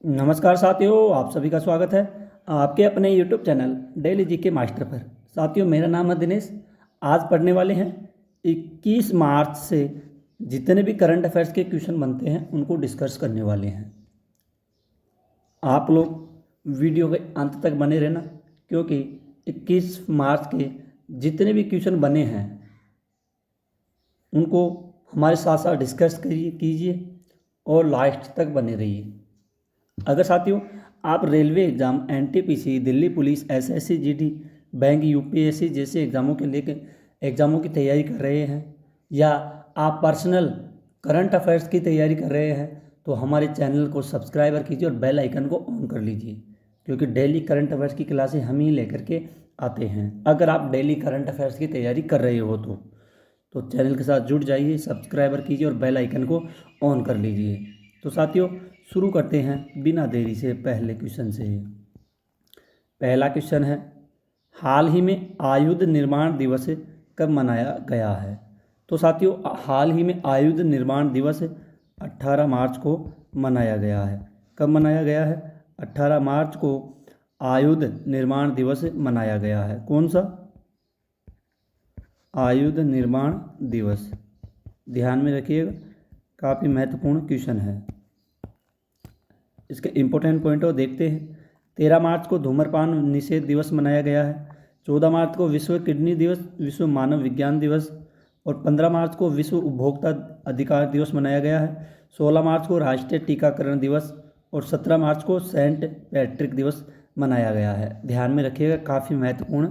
नमस्कार साथियों, आप सभी का स्वागत है आपके अपने YouTube channel daily GK master पर। साथियों, मेरा नाम है दिनेश। आज पढ़ने वाले हैं 21 मार्च से जितने भी करंट अफेयर्स के क्वेश्चन बनते हैं उनको डिस्कस करने वाले हैं। आप लोग वीडियो के अंत तक बने रहना, क्योंकि 21 मार्च के जितने भी क्वेश्चन बने हैं उनको हमारे साथ साथ डिस्कस कीजिए और लास्ट तक बने रहिए। अगर साथियों आप railway exam, NTPC, Delhi police, SSC, GD, bank, UPSC जैसे एग्ज़ामों की तैयारी कर रहे हैं, या आप पर्सनल करंट अफेयर्स की तैयारी कर रहे हैं, तो हमारे चैनल को सब्सक्राइबर कीजिए और बेल आइकन को ऑन कर लीजिए, क्योंकि डेली करंट अफेयर्स की क्लासें हम ही लेकर के आते हैं। अगर आप डेली करंट अफेयर्स की तैयारी कर रहे हो तो चैनल के साथ जुड़ जाइए, सब्सक्राइबर कीजिए और बेल आइकन को ऑन कर लीजिए। तो साथियों, शुरू करते हैं बिना देरी से पहले क्वेश्चन से। पहला क्वेश्चन है, हाल ही में आयुध निर्माण दिवस कब मनाया गया है? तो साथियों, हाल ही में आयुध निर्माण दिवस 18 मार्च को मनाया गया है। कब मनाया गया है? 18 मार्च को आयुध निर्माण दिवस मनाया गया है। कौन सा? आयुध निर्माण दिवस। ध्यान में रखिएगा, काफ़ी महत्वपूर्ण क्वेश्चन है। इसके इम्पोर्टेंट पॉइंट को देखते हैं। 13 मार्च को धूम्रपान निषेध दिवस मनाया गया है। 14 मार्च को विश्व किडनी दिवस, विश्व मानव विज्ञान दिवस, और 15 मार्च को विश्व उपभोक्ता अधिकार दिवस मनाया गया है। 16 मार्च को राष्ट्रीय टीकाकरण दिवस और 17 मार्च को सेंट पैट्रिक दिवस मनाया गया है। ध्यान में रखिएगा, काफ़ी महत्वपूर्ण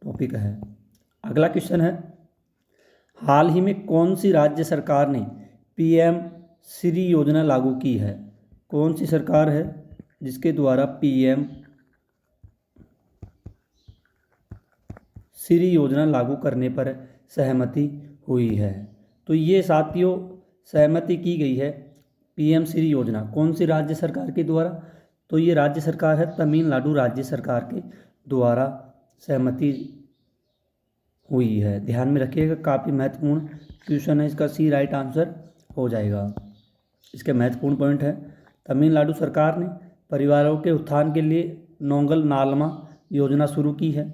टॉपिक है। अगला क्वेश्चन है, हाल ही में कौन सी राज्य सरकार ने पीएम श्री योजना लागू की है? कौन सी सरकार है जिसके द्वारा पीएम श्री योजना लागू करने पर सहमति हुई है? तो ये साथियों, सहमति की गई है पीएम श्री योजना कौन सी राज्य सरकार के द्वारा? तो ये राज्य सरकार है तमिलनाडु राज्य सरकार के द्वारा सहमति हुई है। ध्यान में रखिएगा, काफ़ी महत्वपूर्ण क्वेश्चन है। इसका सी राइट आंसर हो जाएगा। इसके महत्वपूर्ण पॉइंट है, तमिलनाडु सरकार ने परिवारों के उत्थान के लिए नोंगल नालमा योजना शुरू की है।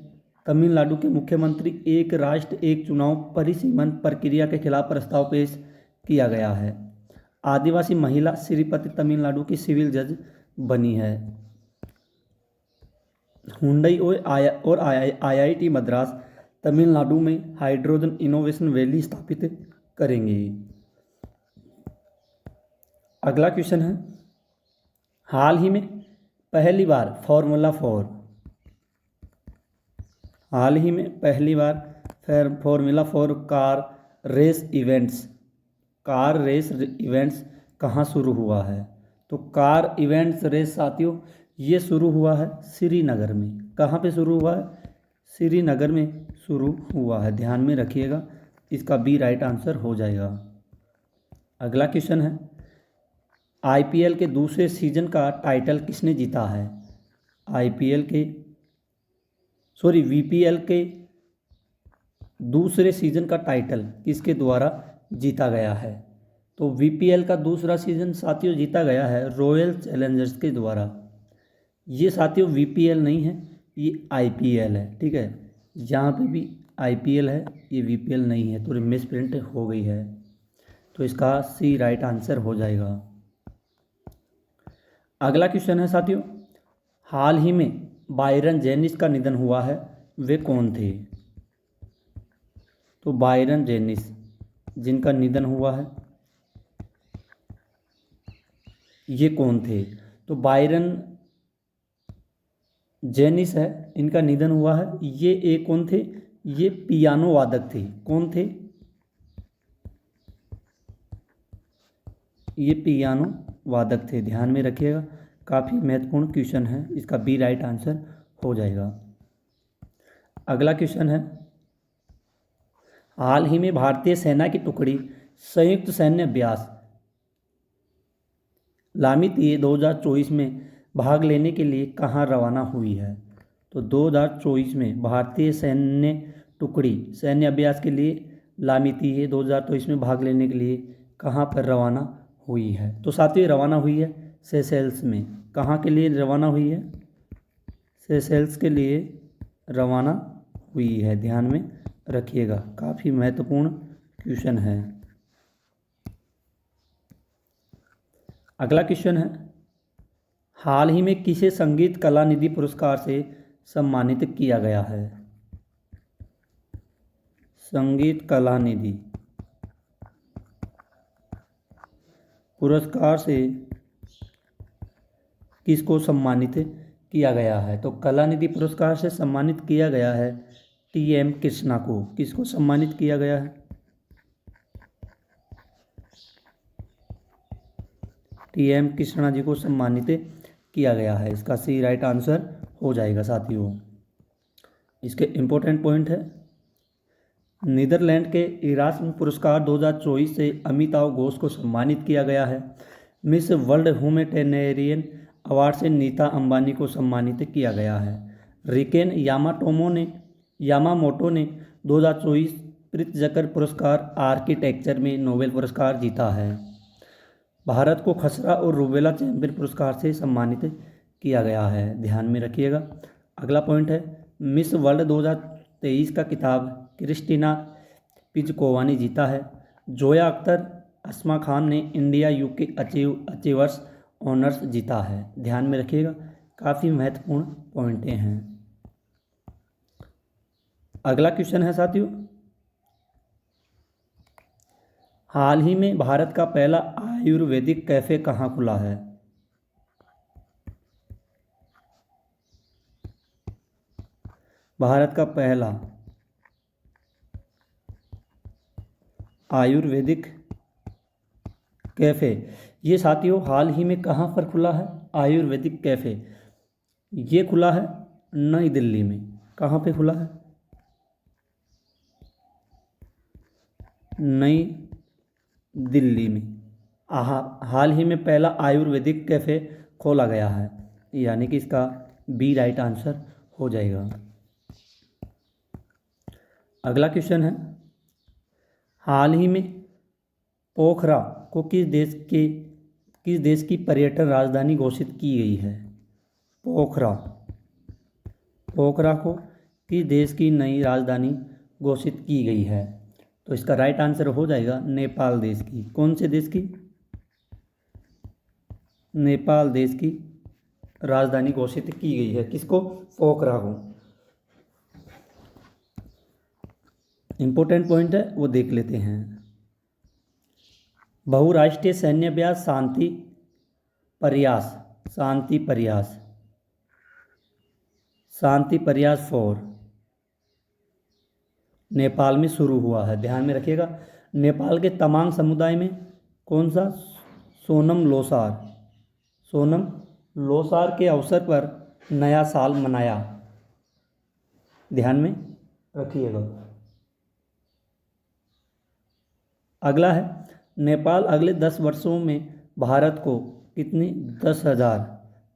तमिलनाडु के मुख्यमंत्री एक राष्ट्र एक चुनाव परिसीमन प्रक्रिया के खिलाफ प्रस्ताव पेश किया गया है। आदिवासी महिला श्रीपति तमिलनाडु की सिविल जज बनी है। हुंडई और आईआईटी मद्रास तमिलनाडु में हाइड्रोजन इनोवेशन वैली स्थापित करेंगे। अगला क्वेश्चन है, हाल ही में पहली बार फॉर्मूला 4 कार रेस इवेंट्स कहाँ शुरू हुआ है? तो कार इवेंट्स रेस साथियों, ये शुरू हुआ है श्रीनगर में। कहाँ पे शुरू हुआ है? श्रीनगर में शुरू हुआ है। ध्यान में रखिएगा, इसका बी राइट आंसर हो जाएगा। अगला क्वेश्चन है, आईपीएल के दूसरे सीजन का टाइटल किसने जीता है? वीपीएल के दूसरे सीजन का टाइटल किसके द्वारा जीता गया है? तो वीपीएल का दूसरा सीजन साथियों जीता गया है रॉयल चैलेंजर्स के द्वारा। ये साथियों वीपीएल नहीं है, ये आईपीएल है। ठीक है, यहाँ पे भी आईपीएल है, ये वीपीएल नहीं है, तो मिस प्रिंट हो गई है। तो इसका सी राइट आंसर हो जाएगा। अगला क्वेश्चन है साथियों, हाल ही में बायरन जेनिस का निधन हुआ है, वे कौन थे? तो बायरन जेनिस जिनका निधन हुआ है, ये कौन थे? तो बायरन जेनिस है, इनका निधन हुआ है। ये एक कौन थे? ये पियानो वादक थे। कौन थे? ये पियानो वादक थे। ध्यान में रखिएगा, काफ़ी महत्वपूर्ण क्वेश्चन है। इसका बी राइट आंसर हो जाएगा। अगला क्वेश्चन है, हाल ही में भारतीय सेना की टुकड़ी संयुक्त सैन्य अभ्यास लामितीय 2024 में भाग लेने के लिए कहाँ रवाना हुई है? तो 2024 में भारतीय सैन्य टुकड़ी सैन्य अभ्यास के लिए लामितीय 2024 में भाग लेने के लिए कहाँ पर रवाना हुई है? तो साथियों, रवाना हुई है सेशेल्स में। कहाँ के लिए रवाना हुई है? सेशेल्स के लिए रवाना हुई है, ध्यान में रखिएगा, काफ़ी महत्वपूर्ण क्वेश्चन है। अगला क्वेश्चन है, हाल ही में किसे संगीत कला निधि पुरस्कार से सम्मानित किया गया है? संगीत कला निधि पुरस्कार से किसको सम्मानित किया गया है? तो कला निधि पुरस्कार से सम्मानित किया गया है टी.एम. कृष्णा को। किसको सम्मानित किया गया है? टी.एम. कृष्णा जी को सम्मानित किया गया है। इसका सी राइट आंसर हो जाएगा साथियों। इसके इम्पोर्टेंट पॉइंट है, नीदरलैंड के इरास्म पुरस्कार 2024 से अमिताभ घोष को सम्मानित किया गया है। मिस वर्ल्ड ह्यूमैनिटेरियन अवार्ड से नीता अंबानी को सम्मानित किया गया है। रिकेन यामामोटो ने 2024 प्रित्जकर पुरस्कार आर्किटेक्चर में नोबेल पुरस्कार जीता है। भारत को खसरा और रूबेला चैंपियन पुरस्कार से सम्मानित किया गया है, ध्यान में रखिएगा। अगला पॉइंट है, मिस वर्ल्ड 2023 का खिताब क्रिस्टीना पिजकोवा ने जीता है। जोया अख्तर अस्मा खान ने इंडिया यूके अचीवर्स ऑनर्स जीता है, ध्यान में रखिएगा, काफ़ी महत्वपूर्ण पॉइंटें हैं। अगला क्वेश्चन है साथियों, हाल ही में भारत का पहला आयुर्वेदिक कैफे कहाँ खुला है? भारत का पहला आयुर्वेदिक कैफे, ये साथियों हाल ही में कहाँ पर खुला है? आयुर्वेदिक कैफे ये खुला है नई दिल्ली में। कहाँ पे खुला है? नई दिल्ली में। हाल ही में पहला आयुर्वेदिक कैफे खोला गया है, यानी कि इसका बी राइट आंसर हो जाएगा। अगला क्वेश्चन है, हाल ही में पोखरा को किस देश की पर्यटन राजधानी घोषित की गई है? पोखरा को किस देश की नई राजधानी घोषित की गई है? तो इसका राइट आंसर हो जाएगा नेपाल देश की। कौन से देश की? नेपाल देश की राजधानी घोषित की गई है। किसको? पोखरा को। इंपॉर्टेंट पॉइंट है वो देख लेते हैं। बहुराष्ट्रीय सैन्य अभ्यास शांति प्रयास 4 नेपाल में शुरू हुआ है, ध्यान में रखिएगा। नेपाल के तमांग समुदाय में कौन सा? सोनम लोसार के अवसर पर नया साल मनाया, ध्यान में रखिएगा। अगला है, नेपाल अगले 10 वर्षों में भारत को कितनी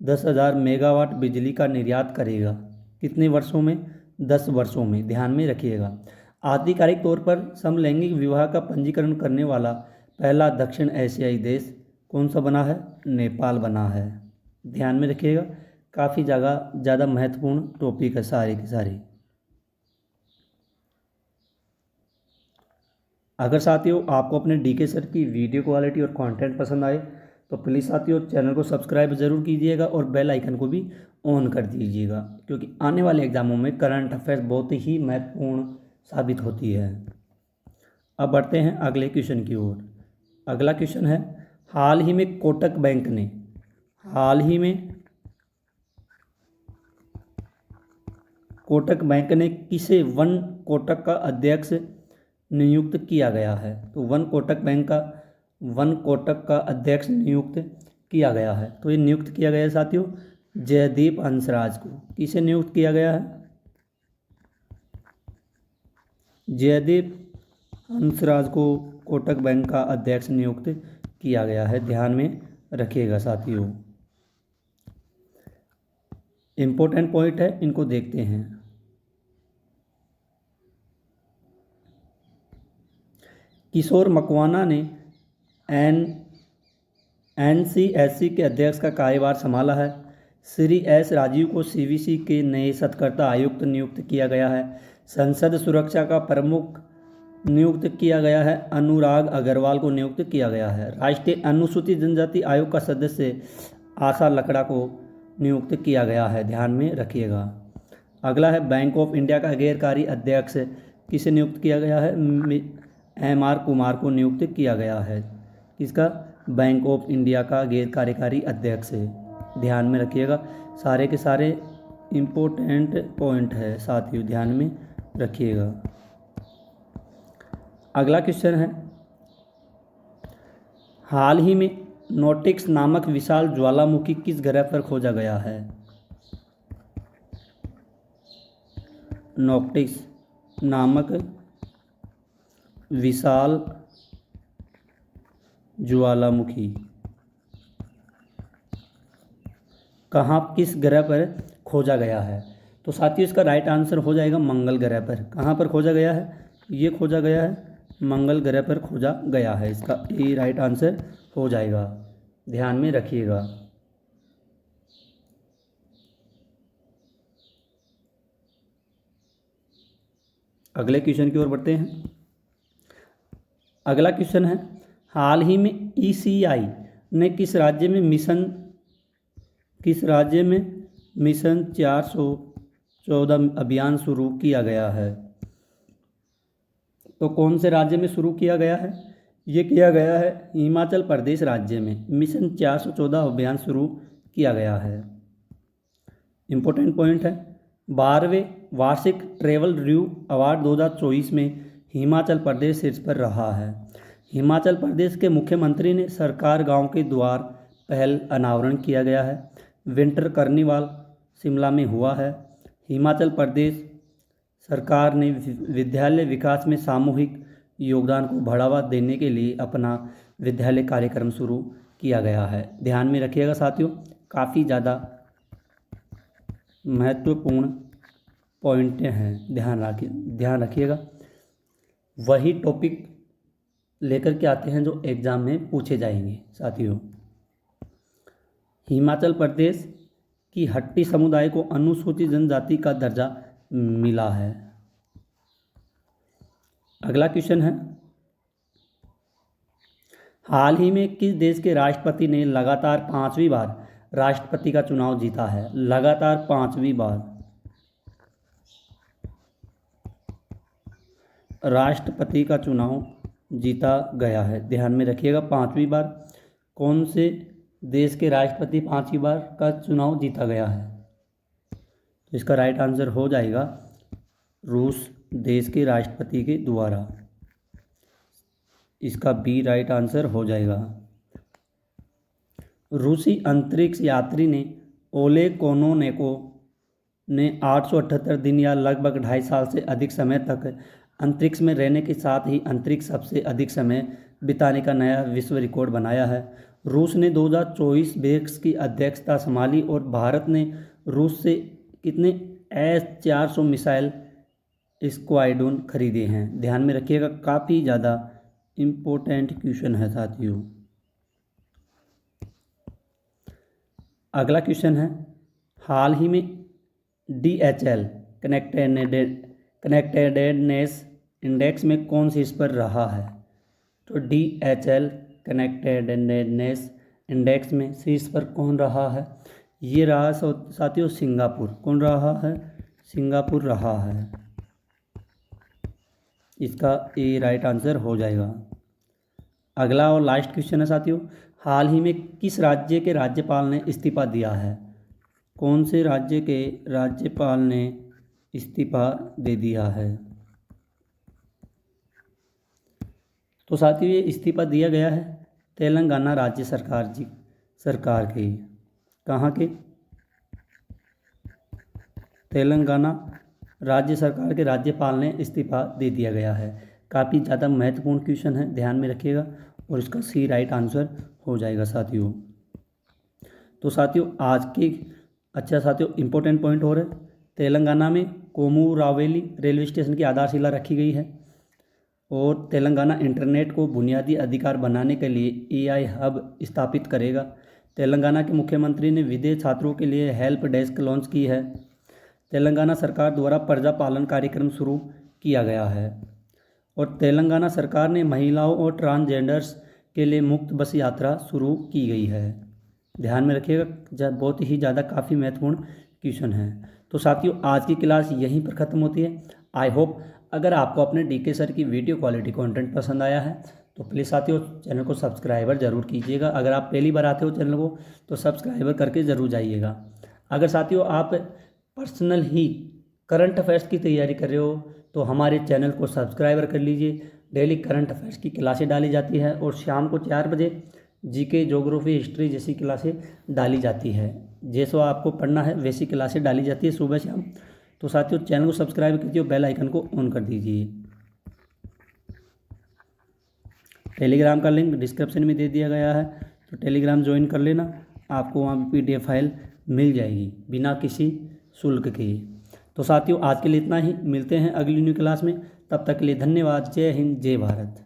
10,000 मेगावाट बिजली का निर्यात करेगा? कितने वर्षों में? 10 वर्षों में, ध्यान में रखिएगा। आधिकारिक तौर पर समलैंगिक विवाह का पंजीकरण करने वाला पहला दक्षिण एशियाई देश कौन सा बना है? नेपाल बना है, ध्यान में रखिएगा, काफ़ी ज़्यादा महत्वपूर्ण टॉपिक है सारे के सारे। अगर साथियों आपको अपने डीके सर की वीडियो क्वालिटी और कंटेंट पसंद आए तो प्लीज़ साथियों चैनल को सब्सक्राइब ज़रूर कीजिएगा और बेल आइकन को भी ऑन कर दीजिएगा, क्योंकि आने वाले एग्जामों में करंट अफेयर्स बहुत ही महत्वपूर्ण साबित होती है। अब बढ़ते हैं अगले क्वेश्चन की ओर। अगला क्वेश्चन है, हाल ही में कोटक बैंक ने किसे वन कोटक का अध्यक्ष नियुक्त किया गया है? तो वन कोटक का अध्यक्ष नियुक्त किया गया है। तो ये नियुक्त किया गया है साथियों जयदीप हंसराज को। किसे नियुक्त किया गया है? जयदीप हंसराज को कोटक बैंक का अध्यक्ष नियुक्त किया गया है, ध्यान में रखिएगा साथियों। इम्पोर्टेंट पॉइंट है, इनको देखते हैं। किशोर मकवाना ने एनसीएससी के अध्यक्ष का कार्यभार संभाला है। श्री एस राजीव को सीवीसी के नए सतर्कता आयुक्त नियुक्त किया गया है। संसद सुरक्षा का प्रमुख नियुक्त किया गया है। अनुराग अग्रवाल को नियुक्त किया गया है। राष्ट्रीय अनुसूचित जनजाति आयोग का सदस्य आशा लकड़ा को नियुक्त किया गया है, ध्यान में रखिएगा। अगला है बैंक ऑफ इंडिया का गैरकारी अध्यक्ष किसे नियुक्त किया गया है? एम.आर. कुमार को नियुक्त किया गया है। किसका? बैंक ऑफ इंडिया का गैर कार्यकारी अध्यक्ष है, ध्यान में रखिएगा। सारे के सारे इम्पोर्टेंट पॉइंट है साथियों, ध्यान में रखिएगा। अगला क्वेश्चन है, हाल ही में नोटिक्स नामक विशाल ज्वालामुखी किस ग्रह पर खोजा गया है? नोटिक्स नामक विशाल ज्वालामुखी कहाँ, किस ग्रह पर खोजा गया है? तो साथियों इसका राइट आंसर हो जाएगा मंगल ग्रह पर। कहाँ पर खोजा गया है? ये खोजा गया है मंगल ग्रह पर खोजा गया है। इसका ये राइट आंसर हो जाएगा, ध्यान में रखिएगा। अगले क्वेश्चन की ओर बढ़ते हैं। अगला क्वेश्चन है, हाल ही में ईसीआई ने किस राज्य में मिशन 414 अभियान शुरू किया गया है? तो कौन से राज्य में शुरू किया गया है? ये किया गया है हिमाचल प्रदेश राज्य में मिशन 414 अभियान शुरू किया गया है। इम्पोर्टेंट पॉइंट है, 12वें वार्षिक ट्रैवल रिव्यू अवार्ड 2024 में हिमाचल प्रदेश शीर्ष पर रहा है। हिमाचल प्रदेश के मुख्यमंत्री ने सरकार गांव के द्वार पहल अनावरण किया गया है। विंटर कार्निवाल शिमला में हुआ है। हिमाचल प्रदेश सरकार ने विद्यालय विकास में सामूहिक योगदान को बढ़ावा देने के लिए अपना विद्यालय कार्यक्रम शुरू किया गया है। ध्यान में रखिएगा साथियों, काफ़ी ज़्यादा महत्वपूर्ण पॉइंट हैं, ध्यान रखिएगा। वही टॉपिक लेकर के आते हैं जो एग्ज़ाम में पूछे जाएंगे साथियों। हिमाचल प्रदेश की हट्टी समुदाय को अनुसूचित जनजाति का दर्जा मिला है। अगला क्वेश्चन है, हाल ही में किस देश के राष्ट्रपति ने लगातार 5वीं बार राष्ट्रपति का चुनाव जीता है? लगातार 5वीं बार राष्ट्रपति का चुनाव जीता गया है, ध्यान में रखिएगा। 5वीं बार कौन से देश के राष्ट्रपति 5वीं बार का चुनाव जीता गया है? तो इसका राइट आंसर हो जाएगा रूस देश के राष्ट्रपति के द्वारा। इसका बी राइट आंसर हो जाएगा। रूसी अंतरिक्ष यात्री ने ओलेग कोनोनेको ने 878 दिन या लगभग 2.5 साल से अधिक समय तक अंतरिक्ष में रहने के साथ ही अंतरिक्ष सबसे अधिक समय बिताने का नया विश्व रिकॉर्ड बनाया है। रूस ने 2024 ब्रिक्स की अध्यक्षता संभाली और भारत ने रूस से कितने S-400 मिसाइल स्क्वाड्रन खरीदे हैं? ध्यान में रखिएगा, काफ़ी ज़्यादा इम्पोर्टेंट क्वेश्चन है साथियों। अगला क्वेश्चन है, हाल ही में DHL कनेक्टेडनेस इंडेक्स में कौन शीर्ष पर रहा है? तो DHL कनेक्टेडनेस इंडेक्स में शीर्ष पर कौन रहा है? ये रहा साथियों सिंगापुर। कौन रहा है? सिंगापुर रहा है। इसका ए राइट आंसर हो जाएगा। अगला और लास्ट क्वेश्चन है साथियों, हाल ही में किस राज्य के राज्यपाल ने इस्तीफा दिया है? कौन से राज्य के राज्यपाल ने इस्तीफा दे दिया है? तो साथियों ये इस्तीफा दिया गया है तेलंगाना राज्य सरकार के। कहाँ के? तेलंगाना राज्य सरकार के राज्यपाल ने इस्तीफा दे दिया गया है। काफ़ी ज़्यादा महत्वपूर्ण क्वेश्चन है, ध्यान में रखिएगा, और इसका सी राइट आंसर हो जाएगा साथियों। तो साथियों आज के साथियों इम्पोर्टेंट पॉइंट हो रहे, तेलंगाना में कोमुरावेली रेलवे स्टेशन की आधारशिला रखी गई है। और तेलंगाना इंटरनेट को बुनियादी अधिकार बनाने के लिए एआई हब स्थापित करेगा। तेलंगाना के मुख्यमंत्री ने विदेश छात्रों के लिए हेल्प डेस्क लॉन्च की है। तेलंगाना सरकार द्वारा प्रजा पालन कार्यक्रम शुरू किया गया है। और तेलंगाना सरकार ने महिलाओं और ट्रांसजेंडर्स के लिए मुफ्त बस यात्रा शुरू की गई है। ध्यान में रखिएगा, बहुत ही ज़्यादा काफ़ी महत्वपूर्ण क्वेश्चन है। तो साथियों, आज की क्लास यहीं पर ख़त्म होती है। आई होप अगर आपको अपने डीके सर की वीडियो क्वालिटी कंटेंट पसंद आया है तो प्लीज़ साथियों चैनल को सब्सक्राइबर ज़रूर कीजिएगा। अगर आप पहली बार आते हो चैनल को तो सब्सक्राइबर करके ज़रूर जाइएगा। अगर साथियों आप पर्सनल ही करंट अफेयर्स की तैयारी कर रहे हो तो हमारे चैनल को सब्सक्राइबर कर लीजिए। डेली करंट अफेयर्स की क्लासें डाली जाती है और शाम को 4 बजे जीके, ज्योग्राफी, हिस्ट्री जैसी क्लासें डाली जाती है। जैसा आपको पढ़ना है वैसी क्लासें डाली जाती है सुबह शाम। तो साथियों चैनल को सब्सक्राइब कीजिए और बेल आइकन को ऑन कर दीजिए। टेलीग्राम का लिंक डिस्क्रिप्शन में दे दिया गया है, तो टेलीग्राम ज्वाइन कर लेना, आपको वहाँ PDF फाइल मिल जाएगी बिना किसी शुल्क के। तो साथियों आज के लिए इतना ही, मिलते हैं अगली न्यू क्लास में। तब तक के लिए धन्यवाद। जय हिंद, जय भारत।